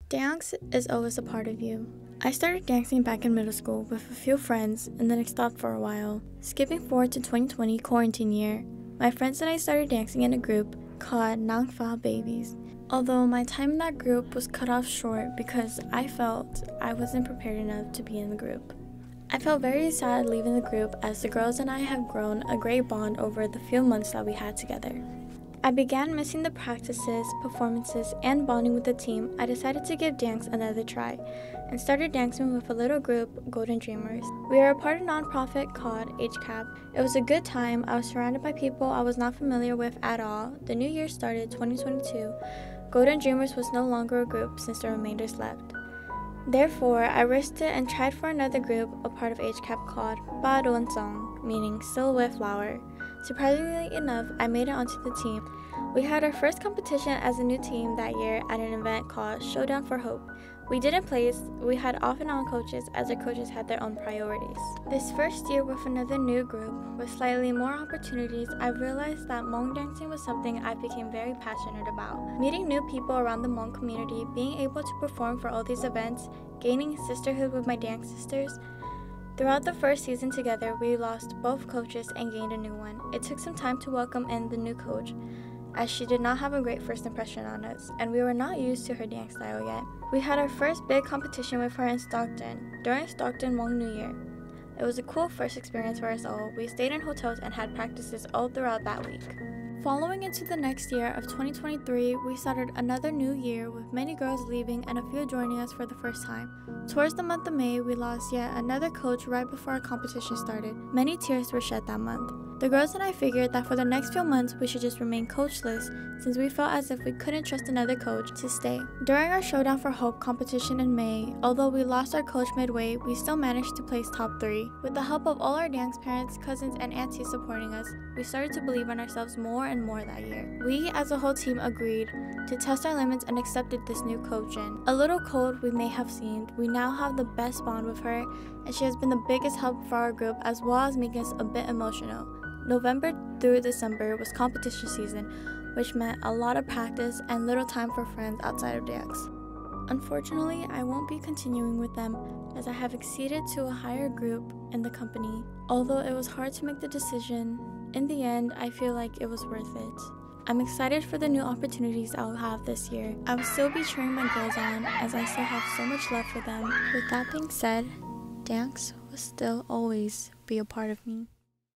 Dance is always a part of you. I started dancing back in middle school with a few friends and then it stopped for a while. Skipping forward to 2020 quarantine year, my friends and I started dancing in a group called Nang Fa Babies. Although my time in that group was cut off short because I felt I wasn't prepared enough to be in the group. I felt very sad leaving the group as the girls and I have grown a great bond over the few months that we had together. I began missing the practices, performances, and bonding with the team. I decided to give dance another try and started dancing with a little group, Golden Dreamers. We are a part of a nonprofit called HCAP. It was a good time. I was surrounded by people I was not familiar with at all. The new year started 2022. Golden Dreamers was no longer a group since the remainders left. Therefore, I risked it and tried for another group, a part of HCAP called Ba Don Song, meaning Silhouette Flower. Surprisingly enough, I made it onto the team. We had our first competition as a new team that year at an event called Showdown for Hope. We didn't place, we had off and on coaches as our coaches had their own priorities. This first year with another new group, with slightly more opportunities, I realized that Hmong dancing was something I became very passionate about. Meeting new people around the Hmong community, being able to perform for all these events, gaining sisterhood with my dance sisters. Throughout the first season together, we lost both coaches and gained a new one. It took some time to welcome in the new coach, as she did not have a great first impression on us, and we were not used to her dance style yet. We had our first big competition with her in Stockton, during Stockton Hmong New Year. It was a cool first experience for us all. We stayed in hotels and had practices all throughout that week. Following into the next year of 2023, we started another new year with many girls leaving and a few joining us for the first time. Towards the month of May, we lost yet another coach right before our competition started. Many tears were shed that month. The girls and I figured that for the next few months we should just remain coachless since we felt as if we couldn't trust another coach to stay. During our Showdown for Hope competition in May, although we lost our coach midway, we still managed to place top 3. With the help of all our dance parents, cousins, and aunties supporting us, we started to believe in ourselves more and more that year. We as a whole team agreed to test our limits and accepted this new coach in. A little cold we may have seemed, we now have the best bond with her and she has been the biggest help for our group as well as making us a bit emotional. November through December was competition season, which meant a lot of practice and little time for friends outside of dance. Unfortunately, I won't be continuing with them as I have acceded to a higher group in the company. Although it was hard to make the decision, in the end, I feel like it was worth it. I'm excited for the new opportunities I'll have this year. I will still be cheering my girls on as I still have so much love for them. With that being said, dance will still always be a part of me.